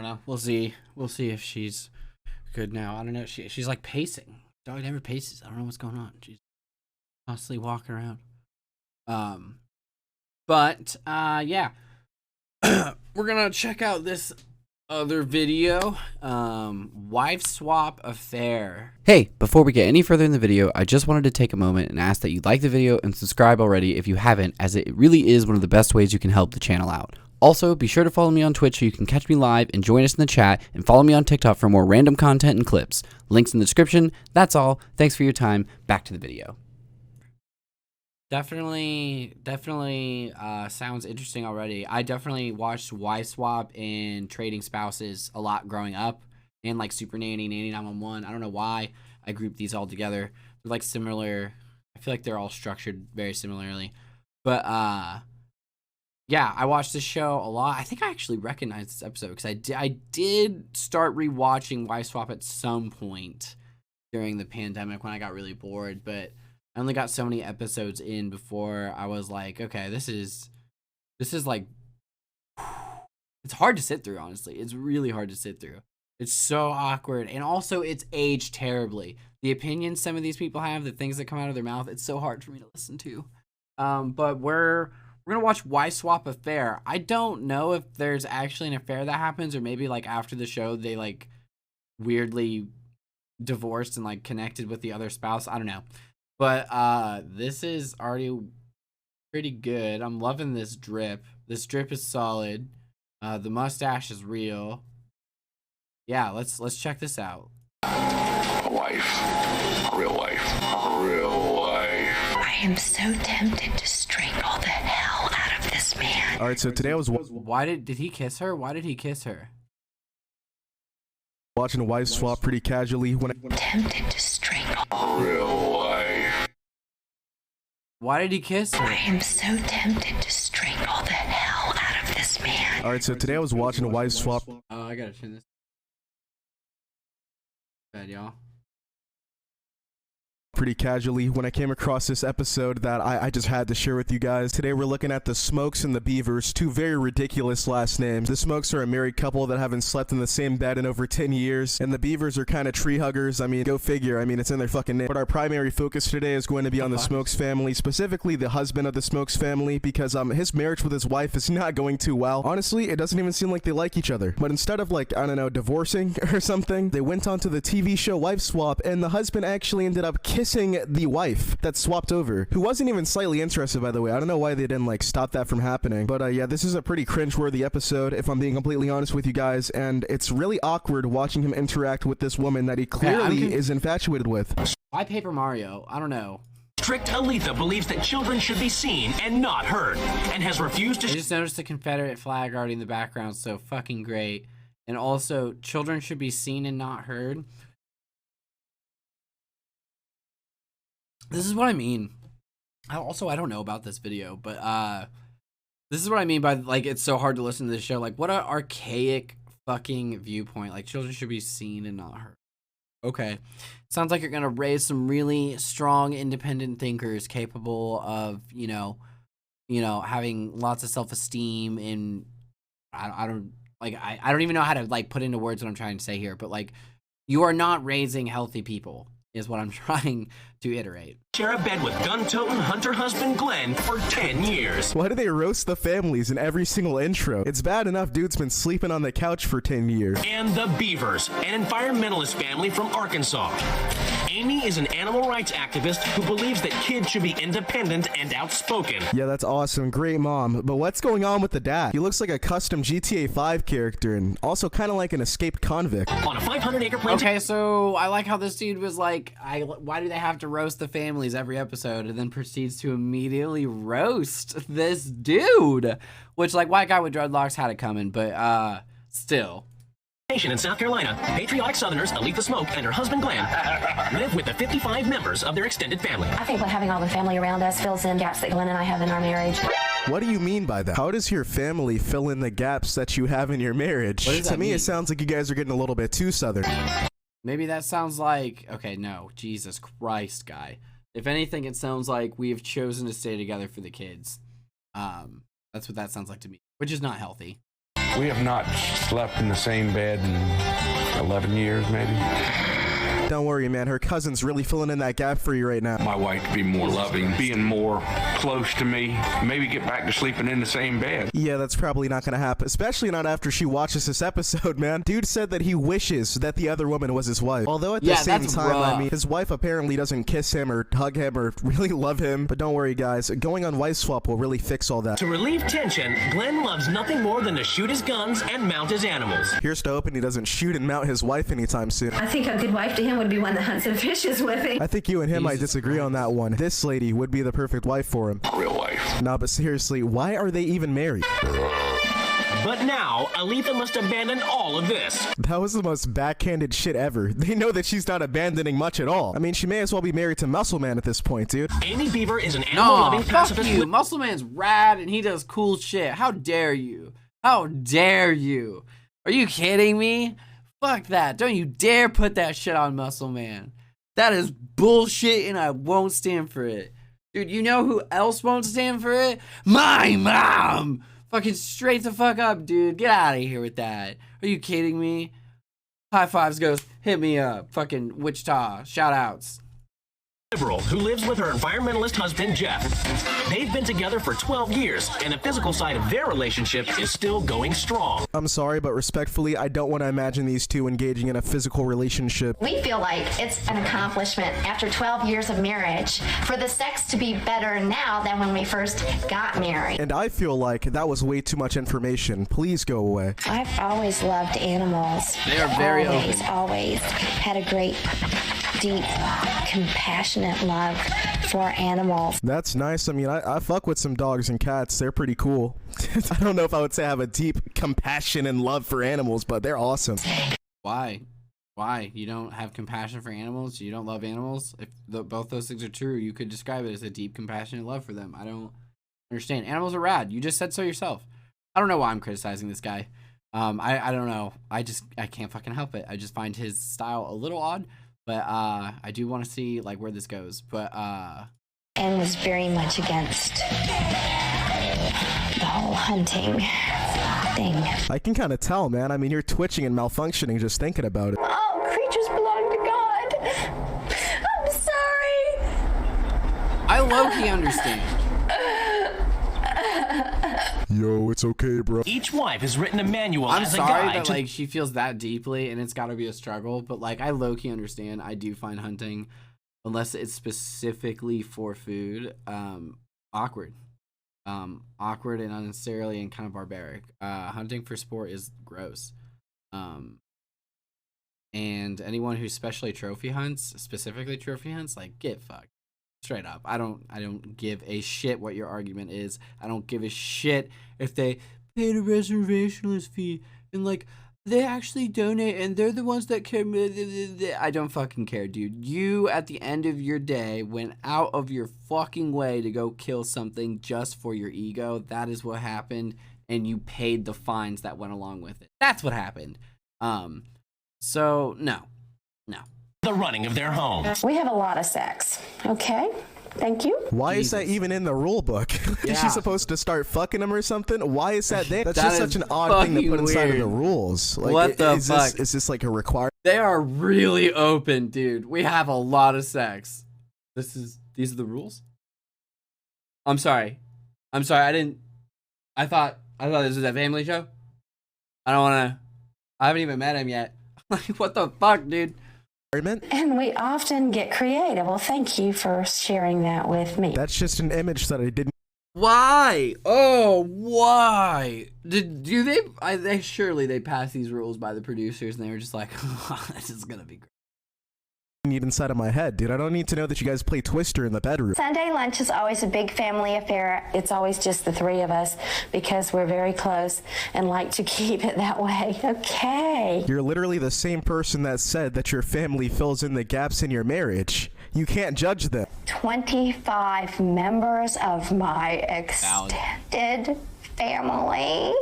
know. We'll see. We'll see if she's good now. I don't know. She's like pacing. Dog never paces. I don't know what's going on. She's constantly walking around. Yeah. We're gonna check out this other video, wife swap affair. Hey, before we get any further in the video, I just wanted to take a moment and ask that you like the video and subscribe already if you haven't, as it really is one of the best ways you can help the channel out. Also, be sure to follow me on Twitch so you can catch me live and join us in the chat, and follow me on TikTok for more random content and clips. Links in the description. That's all. Thanks for your time. Back to the video. Definitely sounds interesting already. I definitely watched WifeSwap and Trading Spouses a lot growing up, and like Super Nanny, Nanny 911. I don't know why I grouped these all together. They're like similar. I feel like they're all structured very similarly. But yeah, I watched this show a lot. I think I actually recognized this episode because I did start rewatching WifeSwap at some point during the pandemic when I got really bored, but I only got so many episodes in before I was like, okay, this is like, it's hard to sit through, honestly. It's really hard to sit through. It's so awkward. And also it's aged terribly. The opinions some of these people have, the things that come out of their mouth, it's so hard for me to listen to. But we're going to watch WifeSwap Affair. I don't know if there's actually an affair that happens, or maybe like after the show, they like weirdly divorced and like connected with the other spouse. I don't know. But this is already pretty good. I'm loving this drip. This drip is solid. The mustache is real. Yeah, let's check this out. A wife. A real wife. A real wife. I am so tempted to strangle the hell out of this man. All right, so today I was Why did he kiss her? Why did he kiss her? watching a wife swap pretty casually when Tempted to strangle. A real wife. Why did he kiss her? I am so tempted to strangle the hell out of this man. All right, so today I was watching a wife swap Oh, I gotta turn this. Bad, y'all. pretty casually when I came across this episode that I just had to share with you guys. Today we're looking at the Smokes and the Beavers, two very ridiculous last names. The Smokes are a married couple that haven't slept in the same bed in over 10 years, and the Beavers are kind of tree huggers. I mean, go figure. I mean, it's in their fucking name. But our primary focus today is going to be on the Smokes family, specifically the husband of the Smokes family, because his marriage with his wife is not going too well. Honestly, it doesn't even seem like they like each other. But instead of like, I don't know, divorcing or something, they went on to the TV show Wife Swap, and the husband actually ended up kissing the wife that swapped over, who wasn't even slightly interested, by the way. I don't know why they didn't like stop that from happening, but yeah, this is a pretty cringe-worthy episode, if I'm being completely honest with you guys, and it's really awkward watching him interact with this woman that he clearly is infatuated with. Why Paper Mario? I don't know. Strict Aletha believes that children should be seen and not heard, and has refused to. I just noticed the Confederate flag already in the background, so fucking great. And also, children should be seen and not heard. This is what I mean. I don't know about this video, but this is what I mean by like it's so hard to listen to this show. Like, what an archaic fucking viewpoint. Like, children should be seen and not heard. Okay, sounds like you're gonna raise some really strong, independent thinkers capable of, you know, having lots of self-esteem. And I don't even know how to like put into words what I'm trying to say here. But like, you are not raising healthy people, is what I'm trying to iterate. Share a bed with gun-toting hunter husband Glenn for 10 years. Why do they roast the families in every single intro? It's bad enough dude's been sleeping on the couch for 10 years. And the Beavers, an environmentalist family from Arkansas. Amy is an animal rights activist who believes that kids should be independent and outspoken. Yeah, that's awesome. Great mom. But what's going on with the dad? He looks like a custom GTA 5 character, and also kind of like an escaped convict. On a 500-acre plantation. Okay, so I like how this dude was like, why do they have to roast the families every episode, and then proceeds to immediately roast this dude, which like white guy with dreadlocks had it coming, but still. In South Carolina, patriotic Southerners Aletha Smoke and her husband Glenn live with the 55 members of their extended family. I think having all the family around us fills in gaps that Glenn and I have in our marriage. What do you mean by that? How does your family fill in the gaps that you have in your marriage? To me, it sounds like you guys are getting a little bit too Southern. Maybe that sounds like, okay, no, Jesus Christ, guy. If anything, it sounds like we have chosen to stay together for the kids. That's what that sounds like to me, which is not healthy. We have not slept in the same bed in 11 years, maybe. Don't worry, man. Her cousin's really filling in that gap for you right now. My wife to be more loving, being more close to me, maybe get back to sleeping in the same bed. Yeah, that's probably not gonna happen, especially not after she watches this episode, man. Dude said that he wishes that the other woman was his wife. Although at the same time, rough. I mean, his wife apparently doesn't kiss him or hug him or really love him. But don't worry, guys. Going on WifeSwap will really fix all that. To relieve tension, Glenn loves nothing more than to shoot his guns and mount his animals. Here's to hoping he doesn't shoot and mount his wife anytime soon. I think a good wife to him would be one that hunts and fishes with him. I think you and him might disagree on that one. This lady would be the perfect wife for him. Real wife. Nah, but seriously, why are they even married? But now, Aletha must abandon all of this. That was the most backhanded shit ever. They know that she's not abandoning much at all. I mean, she may as well be married to Muscle Man at this point, dude. Amy Beaver is an No, animal-loving fuck pacifist. you. Muscle Man's rad and he does cool shit. How dare you? How dare you? Are you kidding me? Fuck that. Don't you dare put that shit on Muscle Man. That is bullshit and I won't stand for it. Dude, you know who else won't stand for it? My mom! Fucking straight the fuck up, dude. Get out of here with that. Are you kidding me? High fives goes, hit me up. Fucking Wichita. Shout outs. Liberal who lives with her environmentalist husband, Jeff. They've been together for 12 years, and the physical side of their relationship is still going strong. I'm sorry, but respectfully, I don't want to imagine these two engaging in a physical relationship. We feel like it's an accomplishment after 12 years of marriage for the sex to be better now than when we first got married. And I feel like that was way too much information. Please go away. I've always loved animals. They are very open. Always had a great, deep, compassionate love for animals. That's nice. I mean, I fuck with some dogs and cats. They're pretty cool. I don't know if I would say I have a deep compassion and love for animals, but they're awesome. Why? Why? You don't have compassion for animals? You don't love animals? If both those things are true, you could describe it as a deep, compassionate love for them. I don't understand. Animals are rad. You just said so yourself. I don't know why I'm criticizing this guy. I don't know. I can't fucking help it. I just find his style a little odd. But I do want to see like where this goes. But And was very much against the whole hunting thing. I can kind of tell, man. I mean, you're twitching and malfunctioning just thinking about it. Oh, creatures belong to God. I'm sorry. I low-key understand. Yo, it's okay, bro. Each wife has written a manual I'm as a sorry guide that to like she feels that deeply and it's got to be a struggle, but like I low-key understand. I do find hunting, unless it's specifically for food, awkward. Awkward and unnecessarily and kind of barbaric. Hunting for sport is gross. And anyone who specifically trophy hunts, like get fucked. Straight up. I don't give a shit what your argument is. I don't give a shit if they paid a reservationless fee and like they actually donate and they're the ones that care. I don't fucking care, dude. You at the end of your day went out of your fucking way to go kill something just for your ego. That is what happened, and you paid the fines that went along with it. That's what happened. So no. the running of their home. We have a lot of sex. Okay. Thank you. Why Jesus. is that even in the rule book? Yeah. Is she supposed to start fucking him or something? Why is that there? That's That just is such an odd thing to put fucking inside of the weird. rules. Like, What the is fuck? Is this like a requirement? They are really open, dude. We have a lot of sex. These are the rules? I'm sorry. I thought this was a family show. I haven't even met him yet. Like, what the fuck, dude? And we often get creative. Well, thank you for sharing that with me. That's just an image that I didn't. Why? Oh, why? They surely passed these rules by the producers and they were just like, this is gonna be great. Need inside of my head, dude. I don't need to know that you guys play Twister in the bedroom. Sunday lunch is always a big family affair. It's always just the three of us because we're very close and like to keep it that way. Okay. You're literally the same person that said that your family fills in the gaps in your marriage. You can't judge them. 25 members of my extended family.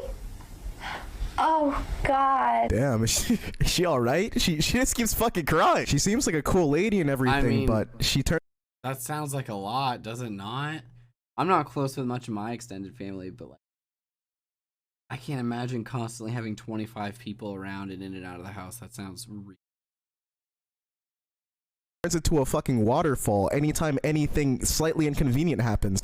Oh, God. Damn, is she all right? She just keeps fucking crying. She seems like a cool lady and everything, mean, but she turned. That sounds like a lot, does it not? I'm not close with much of my extended family, but like, I can't imagine constantly having 25 people around and in and out of the house. That sounds Turns into a fucking waterfall anytime anything slightly inconvenient happens.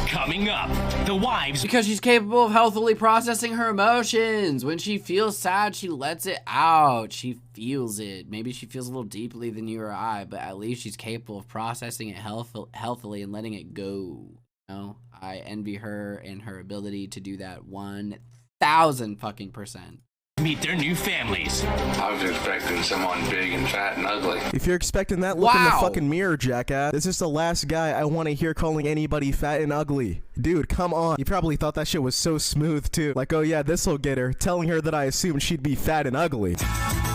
Coming up, the wives. because she's capable of healthily processing her emotions. When she feels sad, she lets it out. She feels it. Maybe she feels a little deeply than you or I, but at least she's capable of processing it healthily and letting it go. You know, I envy her and her ability to do that 1,000% Meet their new families. I was expecting someone big and fat and ugly. If you're expecting that, look in the Wow. fucking mirror, jackass. This is the last guy I want to hear calling anybody fat and ugly. Dude, come on. You probably thought that shit was so smooth, too. Like, oh yeah, this'll get her. Telling her that I assumed she'd be fat and ugly.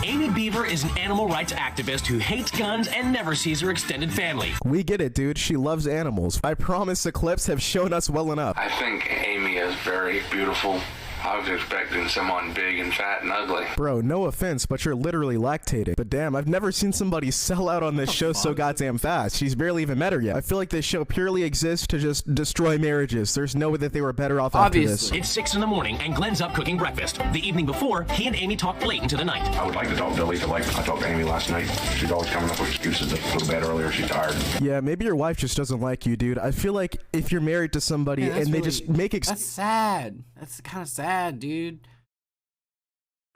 Amy Beaver is an animal rights activist who hates guns and never sees her extended family. We get it, dude. She loves animals. I promise the clips have shown us well enough. I think Amy is very beautiful. I was expecting someone big and fat and ugly. Bro, no offense, but you're literally lactating. But damn, I've never seen somebody sell out on this show so goddamn fast. She's barely even met her yet. I feel like this show purely exists to just destroy marriages. There's no way that they were better off after this. Obviously. It's 6 in the morning and Glenn's up cooking breakfast. The evening before, he and Amy talked late into the night. I would like to talk to Lisa like I talked to Amy last night. She's always coming up with excuses to go to bed earlier. She's tired. Yeah, maybe your wife just doesn't like you, dude. I feel like if you're married to somebody Yeah, that's and they really- just make That's sad. That's kind of sad, dude.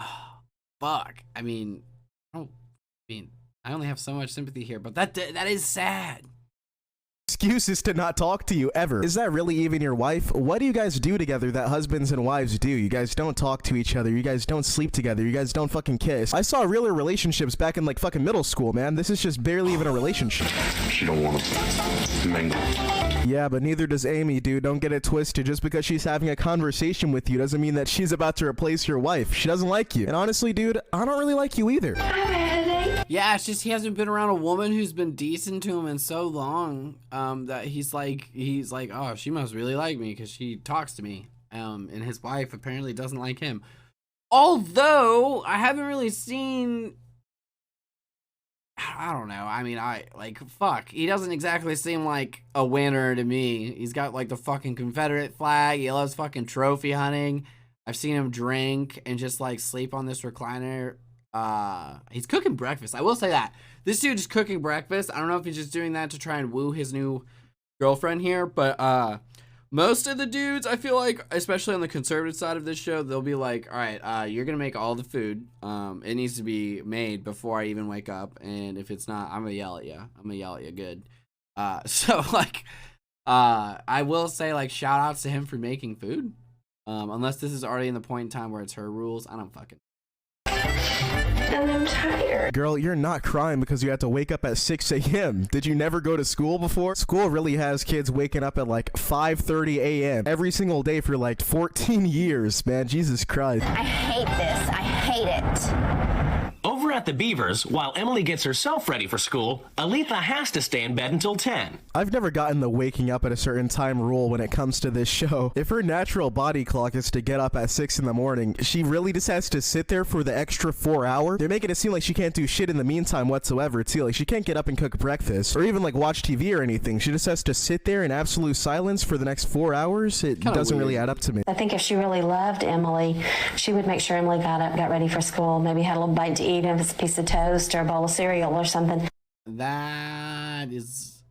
Oh, fuck. I mean, I only have so much sympathy here, but that is sad. excuses to not talk to you ever. Is that really even your wife? What do you guys do together that husbands and wives do? You guys don't talk to each other. You guys don't sleep together. You guys don't fucking kiss. I saw realer relationships back in like fucking middle school, man. This is just barely even a relationship. She don't want to mingle. Yeah, but neither does Amy, dude. Don't get it twisted. Just because she's having a conversation with you doesn't mean that she's about to replace your wife. She doesn't like you. And honestly, dude, I don't really like you either. Yeah, it's just he hasn't been around a woman who's been decent to him in so long that he's like, oh, she must really like me because she talks to me. And his wife apparently doesn't like him. Although I haven't really seen. I don't know. I mean, fuck. He doesn't exactly seem like a winner to me. He's got like the fucking Confederate flag. He loves fucking trophy hunting. I've seen him drink and just like sleep on this recliner. He's cooking breakfast. I will say that. This dude is cooking breakfast. I don't know if he's just doing that to try and woo his new girlfriend here, but most of the dudes, I feel like, especially on the conservative side of this show, they'll be like, all right, you're gonna make all the food. It needs to be made before I even wake up, and if it's not, I'm gonna yell at you. I'm gonna yell at you good. So like, I will say, like, shout outs to him for making food. Unless this is already in the point in time where it's her rules, I don't fucking. And I'm tired. Girl, you're not crying because you had to wake up at 6 a.m. Did you never go to school before? School really has kids waking up at like 5:30 a.m. every single day for like 14 years, man. Jesus Christ. I hate this. I hate it. Over at the Beavers, while Emily gets herself ready for school, Aletha has to stay in bed until 10. I've never gotten the waking up at a certain time rule when it comes to this show. If her natural body clock is to get up at 6 in the morning, she really just has to sit there for the extra 4 hours. They're making it seem like she can't do shit in the meantime whatsoever, too. Like, she can't get up and cook breakfast or even like watch TV or anything. She just has to sit there in absolute silence for the next 4 hours. It doesn't really add up to me. I think if she really loved Emily, she would make sure Emily got up, got ready for school, maybe had a little bite to eat, and if it's a piece of toast or a bowl of cereal or something. That is,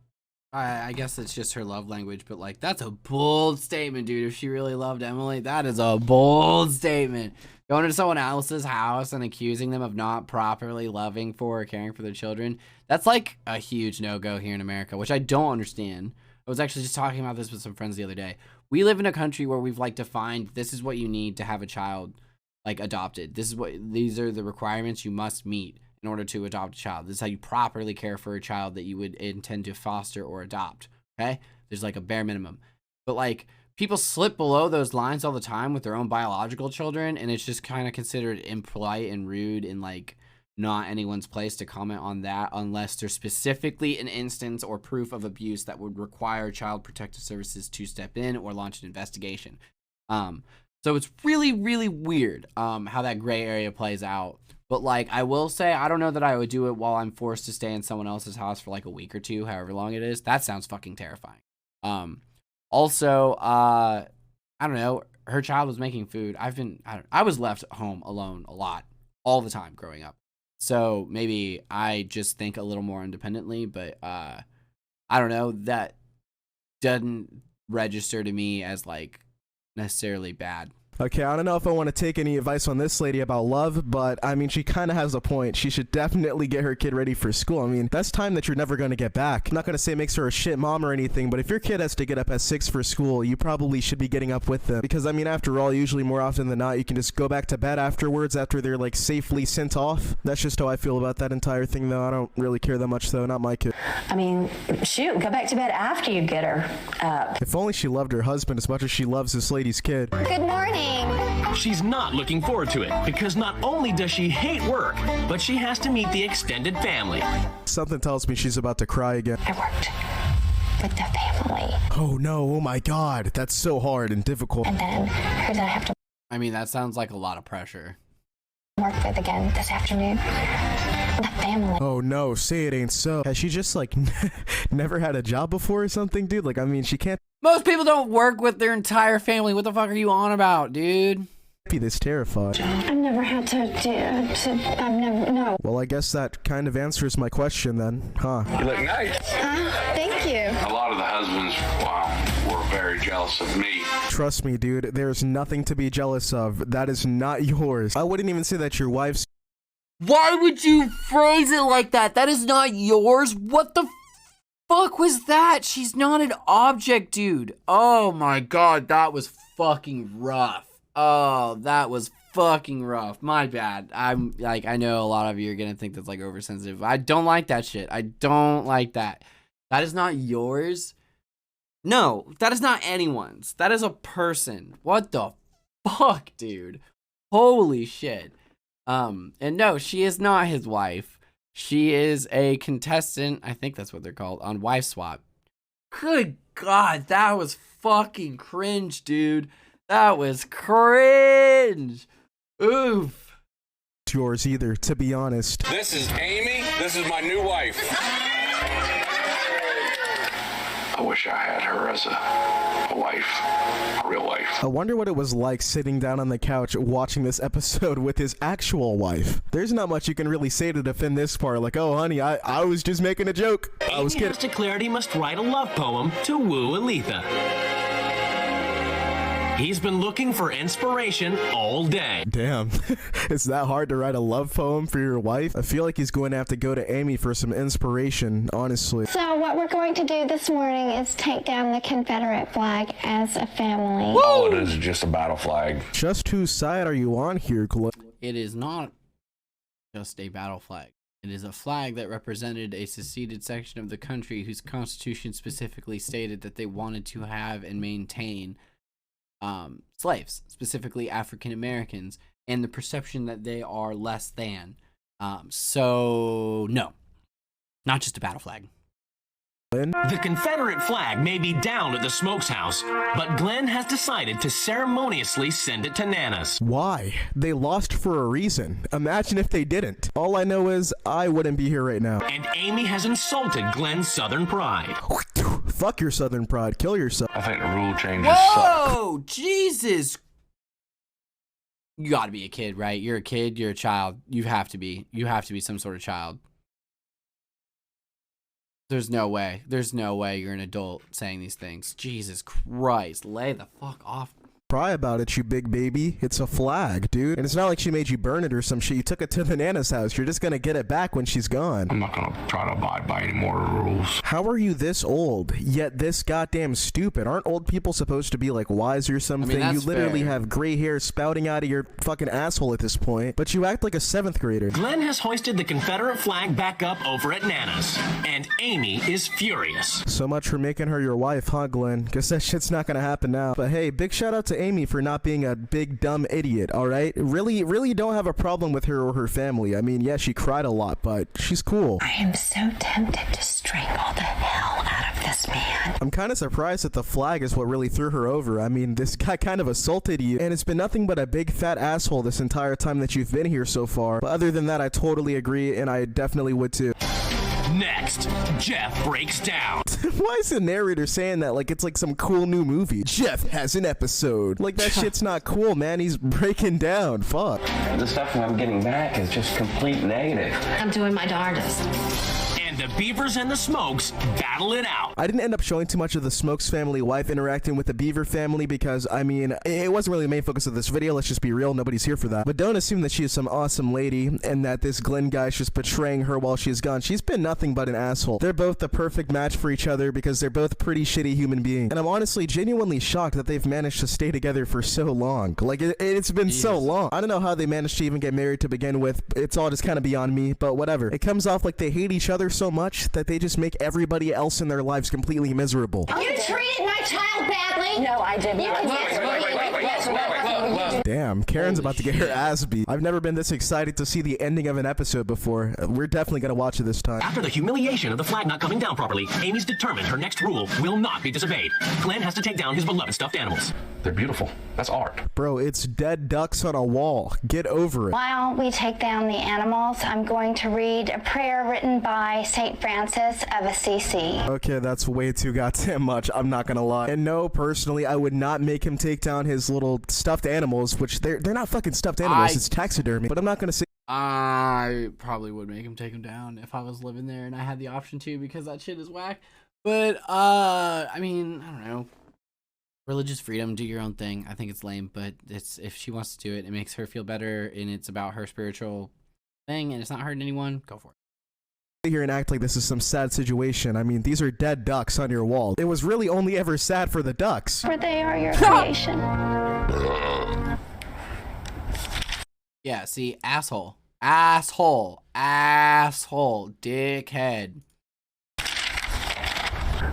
I guess it's just her love language, but like, that's a bold statement, dude. If she really loved Emily, that is a bold statement. Going to someone else's house and accusing them of not properly loving for or caring for their children, that's like a huge no-go here in America, which I don't understand. I was actually just talking about this with some friends the other day. We live in a country where we've like defined this is what you need to have a child like adopted. These are the requirements you must meet in order to adopt a child. This is how you properly care for a child that you would intend to foster or adopt. Okay? There's like a bare minimum. But like, people slip below those lines all the time with their own biological children, and it's just kind of considered impolite and rude and like not anyone's place to comment on that unless there's specifically an instance or proof of abuse that would require Child Protective Services to step in or launch an investigation. So it's really, really weird how that gray area plays out. But like, I will say, I don't know that I would do it while I'm forced to stay in someone else's house for like a week or two, however long it is. That sounds fucking terrifying. Also, I don't know, her child was making food. I was left home alone a lot, all the time growing up. So maybe I just think a little more independently, but I don't know. That doesn't register to me as like necessarily bad. Okay, I don't know if I want to take any advice on this lady about love, but I mean, she kind of has a point. She should definitely get her kid ready for school. I mean, that's time that you're never going to get back. I'm not going to say it makes her a shit mom or anything, but if your kid has to get up at 6 for school, you probably should be getting up with them. Because, I mean, after all, usually more often than not, you can just go back to bed afterwards after they're, like, safely sent off. That's just how I feel about that entire thing, though. I don't really care that much, though. Not my kid. I mean, shoot, go back to bed after you get her up. If only she loved her husband as much as she loves this lady's kid. Good morning. She's not looking forward to it because not only does she hate work, but she has to meet the extended family. Something tells me she's about to cry again. I worked with the family. Oh no, oh my god, that's so hard and difficult. And then who did I have to I mean, that sounds like a lot of pressure. work with again this afternoon? The family. Oh no, say it ain't so. Has she just like never had a job before or something, dude? Like, I mean, she can't Most people don't work with their entire family. What the fuck are you on about, dude? be this terrified. I've never had I've never, no. Well, I guess that kind of answers my question then, huh? You look nice. Thank you. A lot of the husbands, wow, were very jealous of me. Trust me, dude, there's nothing to be jealous of. That is not yours. I wouldn't even say that's your wife's. Why would you phrase it like that? That is not yours. What the fuck was that? She's not an object, dude. Oh my god, that was fucking rough. Oh, that was fucking rough. My bad. I'm like, I know a lot of you are gonna think that's like oversensitive. I don't like that shit. I don't like that. That is not yours. No, that is not anyone's. That is a person. What the fuck, dude? Holy shit. And no, she is not his wife. She is a contestant, I think that's what they're called, on WifeSwap. Good God, that was fucking cringe, dude. That was cringe. Oof. Yours either, to be honest. This is Amy. This is my new wife. I wish I had her as a wife, a real wife. I wonder what it was like sitting down on the couch watching this episode with his actual wife. There's not much you can really say to defend this part, like, oh honey, I was just making a joke. I was Amy kidding. has declared he must write a love poem to woo Aletha. He's been looking for inspiration all day. Damn, it's that hard to write a love poem for your wife? I feel like he's going to have to go to Amy for some inspiration, honestly. So what we're going to do this morning is take down the Confederate flag as a family. All it is just a battle flag. Just whose side are you on here, Glenn? It is not just a battle flag. It is a flag that represented a seceded section of the country whose constitution specifically stated that they wanted to have and maintain slaves, specifically African Americans, and the perception that they are less than. So no, not just a battle flag. The Confederate flag may be down at the Smokes house, but Glenn has decided to ceremoniously send it to Nana's. Why? They lost for a reason. Imagine if they didn't. All I know is I wouldn't be here right now. And Amy has insulted Glenn's Southern pride. Fuck your Southern pride. Kill yourself. I think the rule changes suck. Whoa, Jesus. You gotta be a kid, right? You're a kid, you're a child. You have to be some sort of child. There's no way you're an adult saying these things. Jesus Christ, lay the fuck off. Cry about it, you big baby. It's a flag, dude. And it's not like she made you burn it or some shit. You took it to the Nana's house. You're just gonna get it back when she's gone. I'm not gonna try to abide by any more rules. How are you this old, yet this goddamn stupid? Aren't old people supposed to be like wise or something? that's you literally fair. have gray hair spouting out of your fucking asshole at this point, but you act like a 7th grader. Glenn has hoisted the Confederate flag back up over at Nana's, and Amy is furious. So much for making her your wife, huh, Glenn? Guess that shit's not gonna happen now. But hey, big shout out to Amy for not being a big dumb idiot, alright? Really don't have a problem with her or her family. I mean, yeah, she cried a lot, but she's cool. I am so tempted to strangle the hell out of this man. I'm kind of surprised that the flag is what really threw her over. I mean, this guy kind of assaulted you, and it's been nothing but a big fat asshole this entire time that you've been here so far. But other than that, I totally agree, and I definitely would too. Next, Jeff breaks down. Why is the narrator saying that like it's like some cool new movie? Jeff has an episode. Like that shit's not cool, man. He's breaking down. Fuck. The stuff I'm getting back is just complete negative. I'm doing my darndest. And the Beavers and the Smokes battle it out. I didn't end up showing too much of the Smokes family wife interacting with the Beaver family because, I mean, it wasn't really the main focus of this video. Let's just be real. Nobody's here for that. But don't assume that she is some awesome lady and that this Glenn guy is just betraying her while she's gone. She's been nothing but an asshole. They're both the perfect match for each other because they're both pretty shitty human beings. And I'm honestly genuinely shocked that they've managed to stay together for so long. Like, it's been so long. I don't know how they managed to even get married to begin with. It's all just kind of beyond me, but whatever. It comes off like they hate each other so much that they just make everybody else in their lives completely miserable. You treated my child badly. No, I did not. Damn, Karen's about to get her ass beat. I've never been this excited to see the ending of an episode before. We're definitely gonna watch it this time. After the humiliation of the flag not coming down properly, Amy's determined her next rule will not be disobeyed. Glenn has to take down his beloved stuffed animals. They're beautiful. That's art. Bro, it's dead ducks on a wall. Get over it. While we take down the animals, I'm going to read a prayer written by St. Francis of Assisi. Okay, that's way too goddamn much. I'm not gonna lie. And no, personally, I would not make him take down his little stuffed animals, which they're not fucking stuffed animals. It's taxidermy. But I'm not gonna say. I probably would make him take him down if I was living there and I had the option to, because that shit is whack. But I mean, I don't know. Religious freedom, do your own thing. I think it's lame, but it's, if she wants to do it, it makes her feel better and it's about her spiritual thing and it's not hurting anyone, go for it. Here and act like this is some sad situation. I mean, these are dead ducks on your wall. It was really only ever sad for the ducks. For they are your creation. Yeah, see, asshole. Asshole. Asshole. Dickhead.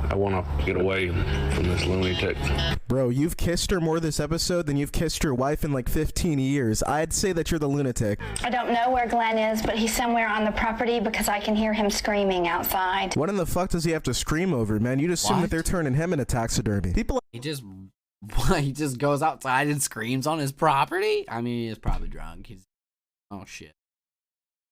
I want to get away from this lunatic. Bro, you've kissed her more this episode than you've kissed your wife in like 15 years. I'd say that you're the lunatic. I don't know where Glenn is, but he's somewhere on the property because I can hear him screaming outside. What in the fuck does he have to scream over, man? You'd assume that they're turning him into taxidermy. People. He just goes outside and screams on his property? I mean, he's probably drunk. He's, oh shit.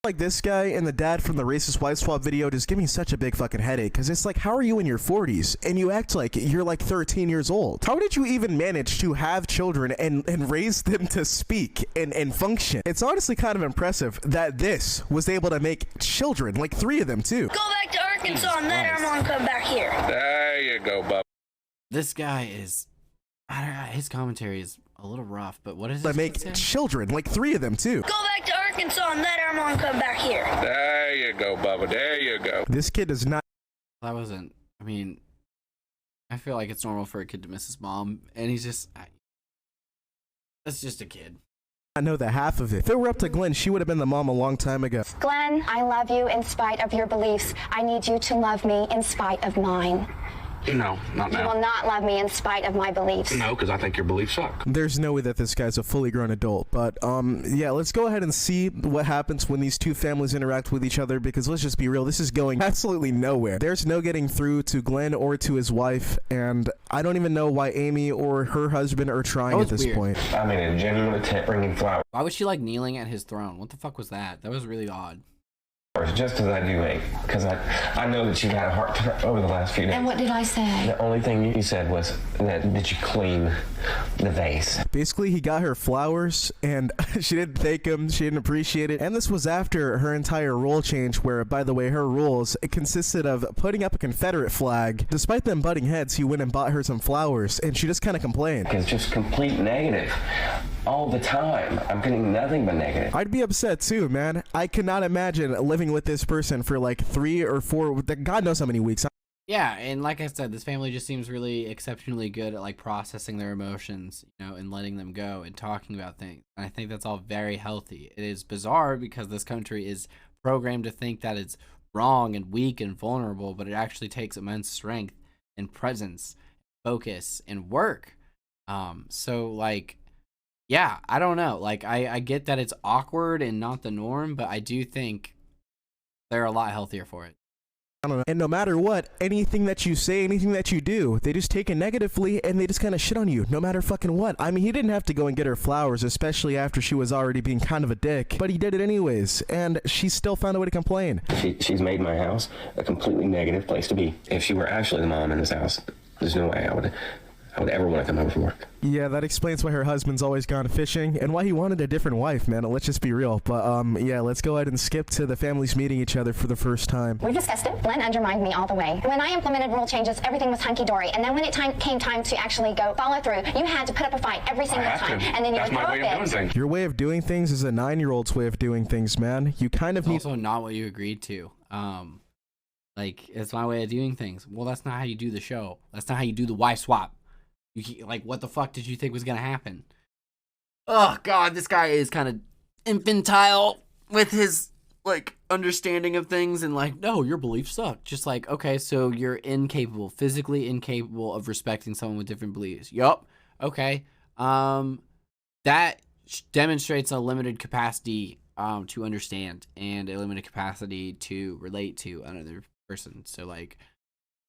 Like this guy and the dad from the racist wife swap video just give me such a big fucking headache, because it's like, how are you in your 40s and you act like you're like 13 years old? How did you even manage to have children and raise them to speak and function? It's honestly kind of impressive that this was able to make children, like 3 of them too. Go back to Arkansas and let our mom come back here. There you go, bub. This guy is, I don't know, his commentary is a little rough, but what is it? To make children, like 3 of them too. Go back to Arkansas and let our mom come back here. There you go, Bubba. There you go. This kid does not. That wasn't, I mean, I feel like it's normal for a kid to miss his mom, and he's just, that's just a kid. I know the half of it. If it were up to Glenn, she would have been the mom a long time ago. Glenn, I love you in spite of your beliefs. I need you to love me in spite of mine. No, not You now. will not love me in spite of my beliefs. No, because I think your beliefs suck. There's no way that this guy's a fully grown adult, but yeah, let's go ahead and see what happens when these two families interact with each other, because let's just be real, this is going absolutely nowhere. There's no getting through to Glenn or to his wife, and I don't even know why Amy or her husband are trying at this point. I mean, a genuine attempt bringing flowers. Why was she like kneeling at his throne? What the fuck was that? That was really odd. Just as I do, mate, because I know that you've had a hard time over the last few days. And what did I say? The only thing you said was that you clean the vase. Basically, he got her flowers, and she didn't thank him, she didn't appreciate it, and this was after her entire rule change, where, by the way, her rules, it consisted of putting up a Confederate flag. Despite them butting heads, he went and bought her some flowers, and she just kind of complained. It's just complete negative. All the time. I'm getting nothing but negative. I'd be upset too, man. I cannot imagine living with this person for like 3 or 4, God knows how many weeks. Yeah, and like I said, this family just seems really exceptionally good at like processing their emotions, you know, and letting them go and talking about things. And I think that's all very healthy. It is bizarre because this country is programmed to think that it's wrong and weak and vulnerable, but it actually takes immense strength and presence, focus, and work. So like, yeah, I don't know. Like, I get that it's awkward and not the norm, but I do think they're a lot healthier for it. I don't know. And no matter what, anything that you say, anything that you do, they just take it negatively and they just kind of shit on you, no matter fucking what. I mean, he didn't have to go and get her flowers, especially after she was already being kind of a dick, but he did it anyways, and she still found a way to complain. She's made my house a completely negative place to be. If she were actually the mom in this house, there's no way I would ever want to come home from work. Yeah, that explains why her husband's always gone fishing and why he wanted a different wife, man. Let's just be real. But yeah, let's go ahead and skip to the families meeting each other for the first time. We discussed it. Glenn undermined me all the way. When I implemented rule changes, everything was hunky-dory. And then when it came time to actually go follow through, you had to put up a fight every single time. And then you That's would my way of doing things. Your way of doing things is a 9-year-old's way of doing things, man. You kind of need... Also not what you agreed to. Like, it's my way of doing things. Well, that's not how you do the show. That's not how you do the wife swap. Like, what the fuck did you think was gonna happen? Oh god, this guy is kind of infantile with his like understanding of things, and like, no, your beliefs suck. Just like, okay, so you're physically incapable of respecting someone with different beliefs. Yup. Okay. That demonstrates a limited capacity to understand and a limited capacity to relate to another person. So like,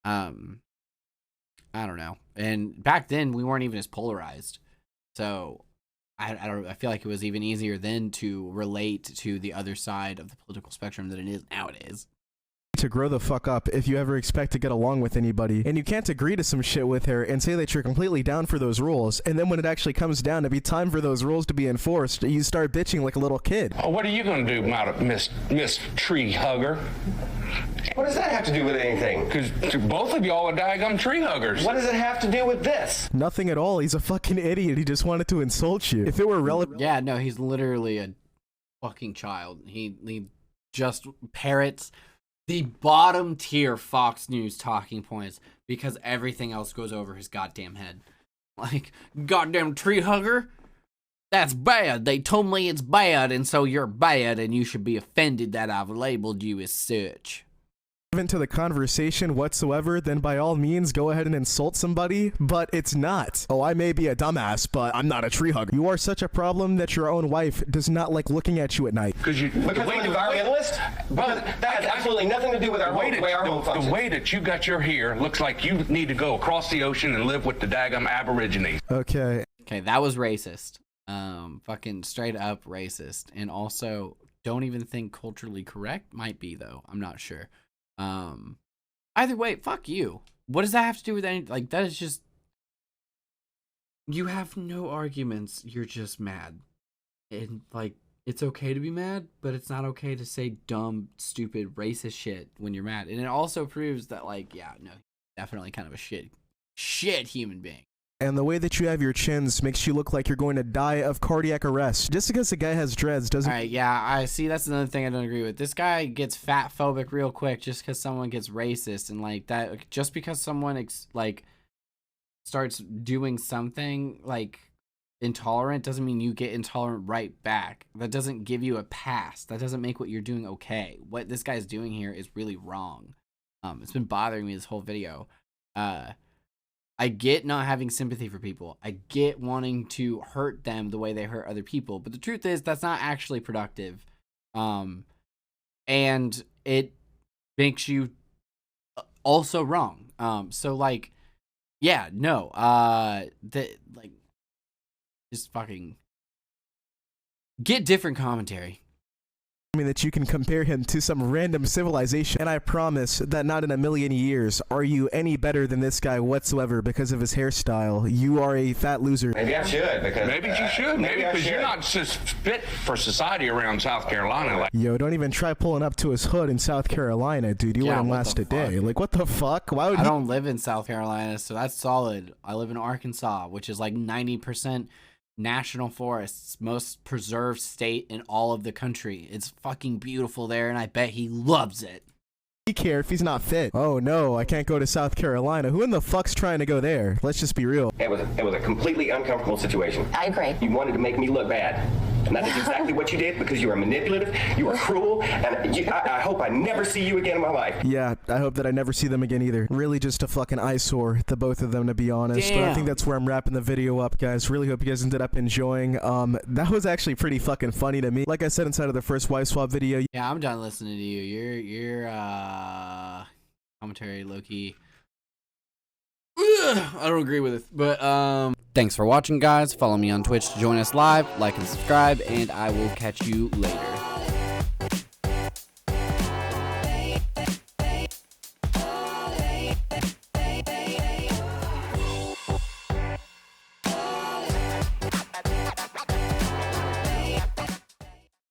I don't know. And back then we weren't even as polarized. So I feel like it was even easier then to relate to the other side of the political spectrum than it is nowadays. To grow the fuck up if you ever expect to get along with anybody, and you can't agree to some shit with her and say that you're completely down for those rules, and then when it actually comes down to be time for those rules to be enforced, you start bitching like a little kid. Oh, what are you going to do about it, Miss Tree Hugger? What does that have to do with anything? Because both of y'all are daggum tree huggers. What does it have to do with this? Nothing at all. He's a fucking idiot. He just wanted to insult you. If it were relevant... Yeah, no, he's literally a fucking child. He just parrots the bottom tier Fox News talking points because everything else goes over his goddamn head. Like, goddamn tree hugger? That's bad. They told me it's bad, and so you're bad, and you should be offended that I've labeled you as such. To the conversation whatsoever, then by all means go ahead and insult somebody, but it's not. Oh, I may be a dumbass, but I'm not a tree hugger. You are such a problem that your own wife does not like looking at you at night. Because I'm an environmentalist? But that has absolutely nothing to do with our home functions. The way that you got your hair looks like you need to go across the ocean and live with the daggum aborigines. Okay, that was racist. Fucking straight up racist. And also, don't even think culturally correct. Might be, though. I'm not sure. Either way, fuck you. What does that have to do with any, like, that is just, you have no arguments, you're just mad. And like, it's okay to be mad, but it's not okay to say dumb, stupid, racist shit when you're mad. And it also proves that, like, yeah, no, definitely kind of a shit human being. And the way that you have your chins makes you look like you're going to die of cardiac arrest. Just because the guy has dreads doesn't... Alright, yeah, I see, that's another thing I don't agree with. This guy gets fat phobic real quick just because someone gets racist, and like that, just because someone like starts doing something like intolerant doesn't mean you get intolerant right back. That doesn't give you a pass. That doesn't make what you're doing okay. What this guy's doing here is really wrong. It's been bothering me this whole video. I get not having sympathy for people. I get wanting to hurt them the way they hurt other people. But the truth is, that's not actually productive. And it makes you also wrong. So, like, yeah, no. Just fucking get different commentary. That you can compare him to some random civilization, and I promise that not in a million years are you any better than this guy whatsoever because of his hairstyle. You are a fat loser. Maybe I should, because... Maybe you should. Maybe because you're not just fit for society around South Carolina. Like. Yo, don't even try pulling up to his hood in South Carolina, dude. You wouldn't last a day. Like, what the fuck? Why would I don't live in South Carolina, so that's solid. I live in Arkansas, which is like 90% national forests, most preserved state in all of the country. It's fucking beautiful there, and I bet he loves it. He care if he's not fit. Oh no, I can't go to South Carolina. Who in the fuck's trying to go there? Let's just be real. It was a completely uncomfortable situation. I agree. You wanted to make me look bad. And that is exactly what you did, because you are manipulative, you are cruel, and I hope I never see you again in my life. Yeah, I hope that I never see them again either. Really just a fucking eyesore, the both of them, to be honest. Damn. But I think that's where I'm wrapping the video up, guys. Really hope you guys ended up enjoying. That was actually pretty fucking funny to me. Like I said inside of the first wife swap video. Yeah, I'm done listening to you. commentary, low-key. I don't agree with it, but thanks for watching, guys. Follow me on Twitch to join us live, like and subscribe, and I will catch you later.